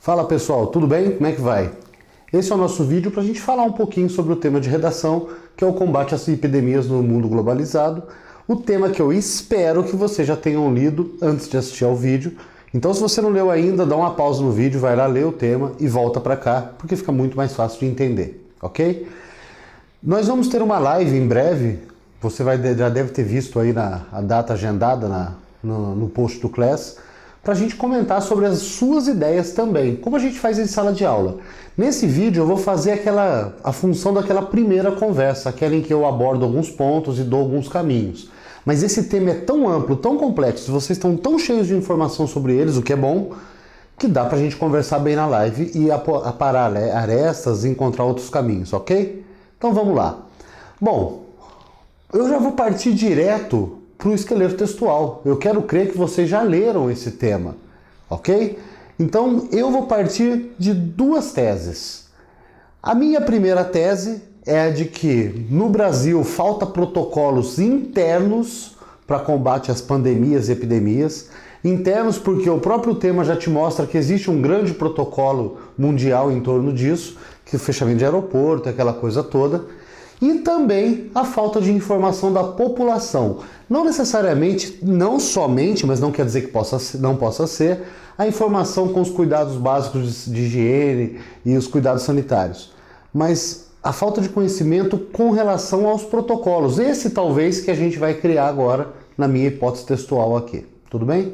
Fala pessoal, tudo bem? Como é que vai? Esse é o nosso vídeo para a gente falar um pouquinho sobre o tema de redação, que é o combate às epidemias no mundo globalizado. O tema que eu espero que vocês já tenham lido antes de assistir ao vídeo. Então se você não leu ainda, dá uma pausa no vídeo, vai lá ler o tema e volta para cá, porque fica muito mais fácil de entender, ok? Nós vamos ter uma live em breve, você já deve ter visto aí a data agendada no post do Class, para a gente comentar sobre as suas ideias também, como a gente faz em sala de aula. Nesse vídeo eu vou fazer a função daquela primeira conversa, aquela em que eu abordo alguns pontos e dou alguns caminhos. Mas esse tema é tão amplo, tão complexo, vocês estão tão cheios de informação sobre eles, o que é bom, que dá para a gente conversar bem na live e aparar arestas e encontrar outros caminhos, ok? Então vamos lá. Bom, eu já vou partir direto para o esqueleto textual. Eu quero crer que vocês já leram esse tema, ok? Então eu vou partir de duas teses. A minha primeira tese é a de que no Brasil falta protocolos internos para combate às pandemias e epidemias. Internos porque o próprio tema já te mostra que existe um grande protocolo mundial em torno disso, que é o fechamento de aeroporto, aquela coisa toda. E também a falta de informação da população. Não necessariamente, não somente, mas não quer dizer que não possa ser, a informação com os cuidados básicos de higiene e os cuidados sanitários. Mas a falta de conhecimento com relação aos protocolos. Esse talvez que a gente vai criar agora na minha hipótese textual aqui. Tudo bem?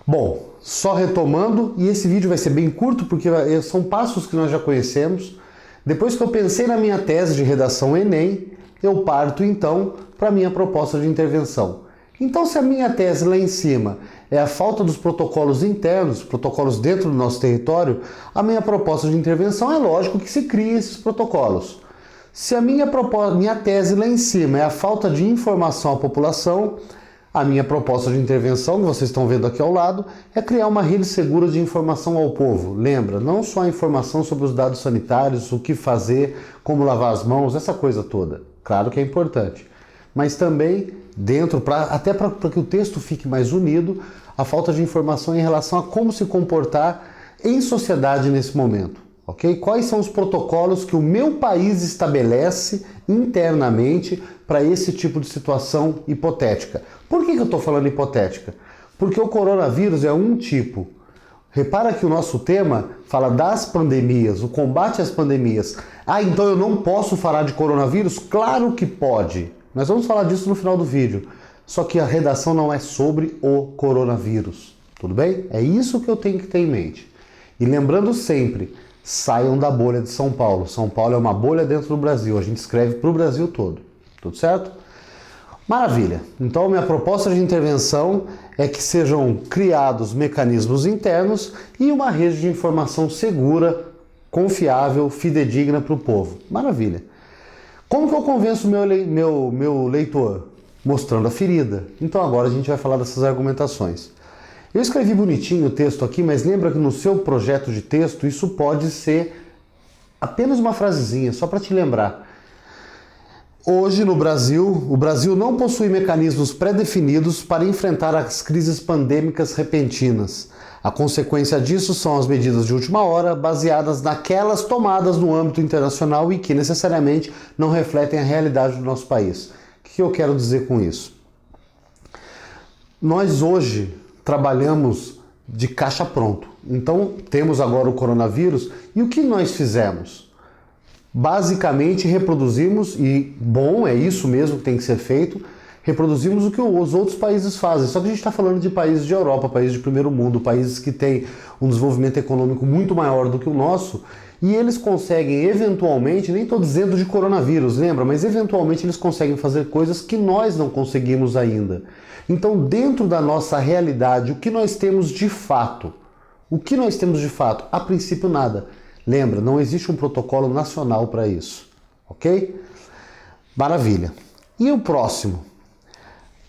Bom, só retomando, e esse vídeo vai ser bem curto porque são passos que nós já conhecemos. Depois que eu pensei na minha tese de redação Enem, eu parto então para a minha proposta de intervenção. Então, se a minha tese lá em cima é a falta dos protocolos internos, protocolos dentro do nosso território, a minha proposta de intervenção é lógico que se crie esses protocolos. Se a minha tese lá em cima é a falta de informação à população, a minha proposta de intervenção, que vocês estão vendo aqui ao lado, é criar uma rede segura de informação ao povo. Lembra, não só a informação sobre os dados sanitários, o que fazer, como lavar as mãos, essa coisa toda. Claro que é importante. Mas também, até para que o texto fique mais unido, a falta de informação em relação a como se comportar em sociedade nesse momento. Okay? Quais são os protocolos que o meu país estabelece internamente para esse tipo de situação hipotética? Por que eu estou falando hipotética? Porque o coronavírus é um tipo. Repara que o nosso tema fala das pandemias, o combate às pandemias. Ah, então eu não posso falar de coronavírus? Claro que pode. Nós vamos falar disso no final do vídeo. Só que a redação não é sobre o coronavírus. Tudo bem? É isso que eu tenho que ter em mente. E lembrando sempre, saiam da bolha de São Paulo. São Paulo é uma bolha dentro do Brasil. A gente escreve para o Brasil todo. Tudo certo? Maravilha. Então, minha proposta de intervenção é que sejam criados mecanismos internos e uma rede de informação segura, confiável, fidedigna para o povo. Maravilha. Como que eu convenço o meu leitor? Mostrando a ferida. Então, agora a gente vai falar dessas argumentações. Eu escrevi bonitinho o texto aqui, mas lembra que no seu projeto de texto isso pode ser apenas uma frasezinha, só para te lembrar. Hoje no Brasil, o Brasil não possui mecanismos pré-definidos para enfrentar as crises pandêmicas repentinas. A consequência disso são as medidas de última hora, baseadas naquelas tomadas no âmbito internacional e que necessariamente não refletem a realidade do nosso país. O que eu quero dizer com isso? Nós hoje trabalhamos de caixa pronto. Então, temos agora o coronavírus e o que nós fizemos? Basicamente, reproduzimos, e bom, é isso mesmo que tem que ser feito, reproduzimos o que os outros países fazem. Só que a gente está falando de países de Europa, países de primeiro mundo, países que têm um desenvolvimento econômico muito maior do que o nosso, e eles conseguem eventualmente, nem estou dizendo de coronavírus, lembra? Mas eventualmente eles conseguem fazer coisas que nós não conseguimos ainda. Então, dentro da nossa realidade, o que nós temos de fato? O que nós temos de fato? A princípio, nada. Lembra, não existe um protocolo nacional para isso. Ok? Maravilha. E o próximo?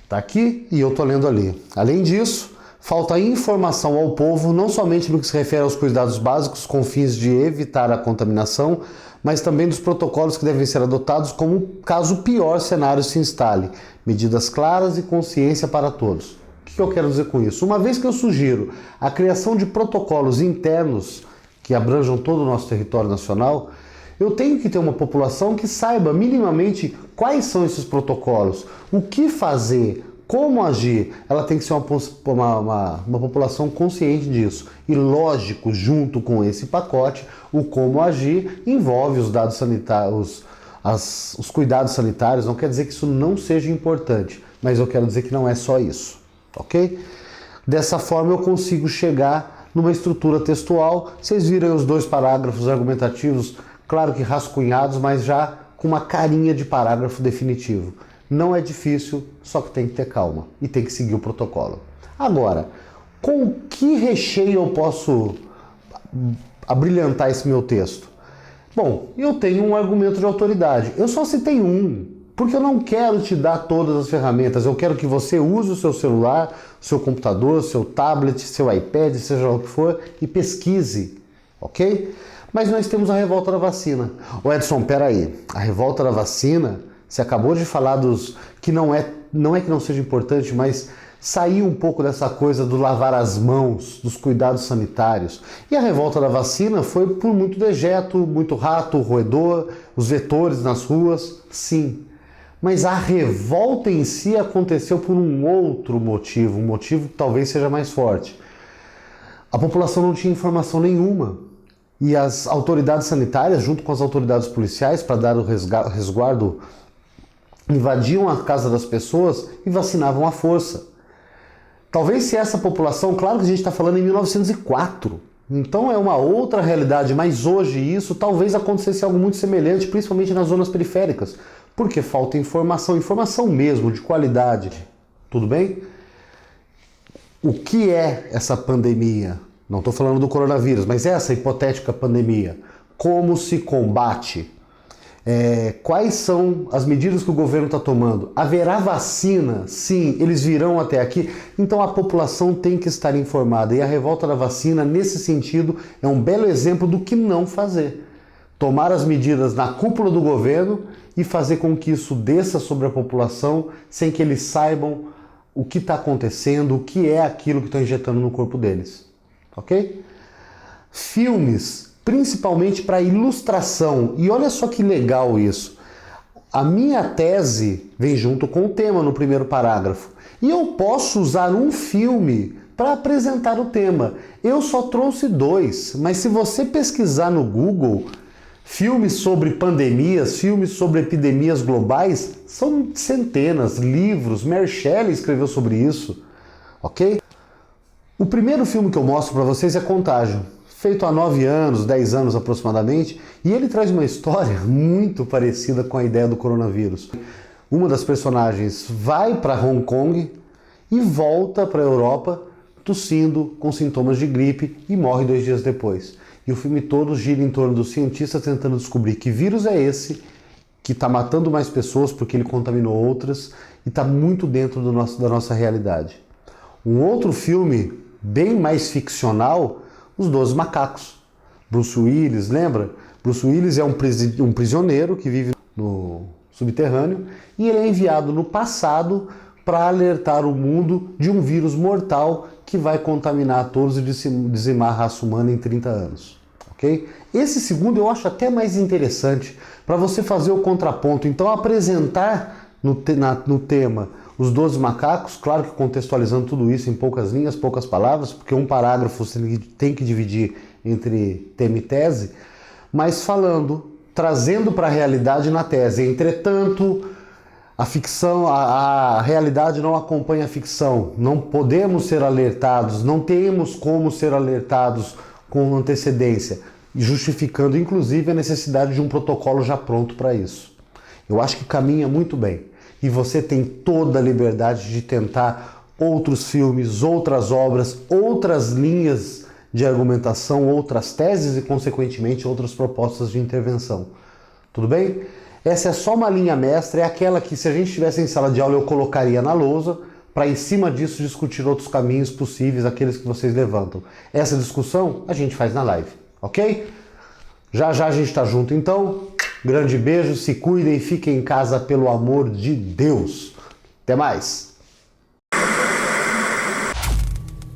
Está aqui e eu estou lendo ali. Além disso, falta informação ao povo, não somente no que se refere aos cuidados básicos com fins de evitar a contaminação, mas também dos protocolos que devem ser adotados como caso o pior cenário se instale. Medidas claras e consciência para todos. O que eu quero dizer com isso? Uma vez que eu sugiro a criação de protocolos internos que abranjam todo o nosso território nacional, eu tenho que ter uma população que saiba minimamente quais são esses protocolos, o que fazer, como agir. Ela tem que ser uma população consciente disso. E lógico, junto com esse pacote, o como agir envolve os dados sanitários, os cuidados sanitários. Não quer dizer que isso não seja importante, mas eu quero dizer que não é só isso, ok? Dessa forma eu consigo chegar numa estrutura textual. Vocês viram os 2 parágrafos argumentativos, claro que rascunhados, mas já com uma carinha de parágrafo definitivo. Não é difícil, só que tem que ter calma e tem que seguir o protocolo. Agora, com que recheio eu posso abrilhantar esse meu texto? Bom, eu tenho um argumento de autoridade. Eu só citei um, porque eu não quero te dar todas as ferramentas. Eu quero que você use o seu celular, seu computador, seu tablet, seu iPad, seja lá o que for, e pesquise, ok? Mas nós temos a revolta da vacina. Ô Edson, peraí, a revolta da vacina, você acabou de falar dos... que não é que não seja importante, mas sair um pouco dessa coisa do lavar as mãos, dos cuidados sanitários. E a revolta da vacina foi por muito dejeto, muito rato, roedor, os vetores nas ruas, sim. Mas a revolta em si aconteceu por um outro motivo, um motivo que talvez seja mais forte. A população não tinha informação nenhuma. E as autoridades sanitárias, junto com as autoridades policiais, para dar o resguardo, invadiam a casa das pessoas e vacinavam à força. Talvez se essa população, claro que a gente está falando em 1904, então é uma outra realidade, mas hoje isso talvez acontecesse algo muito semelhante, principalmente nas zonas periféricas, porque falta informação, informação mesmo, de qualidade. Tudo bem? O que é essa pandemia? Não estou falando do coronavírus, mas essa hipotética pandemia. Como se combate? Quais são as medidas que o governo está tomando? Haverá vacina? Sim, eles virão até aqui. Então a população tem que estar informada. E a revolta da vacina, nesse sentido, é um belo exemplo do que não fazer. Tomar as medidas na cúpula do governo e fazer com que isso desça sobre a população sem que eles saibam o que está acontecendo, o que é aquilo que estão injetando no corpo deles. Ok? Filmes, principalmente para ilustração. E olha só que legal isso. A minha tese vem junto com o tema no primeiro parágrafo. E eu posso usar um filme para apresentar o tema. Eu só trouxe 2, mas se você pesquisar no Google, filmes sobre pandemias, filmes sobre epidemias globais, são centenas, livros. Mary Shelley escreveu sobre isso, ok? O primeiro filme que eu mostro para vocês é Contágio, feito há 9 anos, 10 anos aproximadamente, e ele traz uma história muito parecida com a ideia do coronavírus. Uma das personagens vai para Hong Kong e volta para a Europa tossindo com sintomas de gripe e morre 2 dias depois. E o filme todo gira em torno dos cientistas tentando descobrir que vírus é esse que está matando mais pessoas porque ele contaminou outras e está muito dentro da nossa realidade. Um outro filme bem mais ficcional, Os 12 Macacos. Bruce Willis, lembra? Bruce Willis é um prisioneiro que vive no subterrâneo e ele é enviado no passado para alertar o mundo de um vírus mortal que vai contaminar todos e dizimar a raça humana em 30 anos. Okay? Esse segundo eu acho até mais interessante para você fazer o contraponto. Então apresentar no tema Os 12 Macacos, claro que contextualizando tudo isso em poucas linhas, poucas palavras, porque um parágrafo você tem que dividir entre tema e tese, mas trazendo para a realidade na tese. Entretanto, a ficção, a realidade não acompanha a ficção. Não podemos ser alertados, não temos como ser alertados com antecedência, justificando inclusive a necessidade de um protocolo já pronto para isso. Eu acho que caminha muito bem. E você tem toda a liberdade de tentar outros filmes, outras obras, outras linhas de argumentação, outras teses e, consequentemente, outras propostas de intervenção. Tudo bem? Essa é só uma linha mestra, é aquela que, se a gente estivesse em sala de aula, eu colocaria na lousa, para, em cima disso, discutir outros caminhos possíveis, aqueles que vocês levantam. Essa discussão a gente faz na live, ok? Já já a gente está junto, então. Grande beijo, se cuidem e fiquem em casa pelo amor de Deus. Até mais!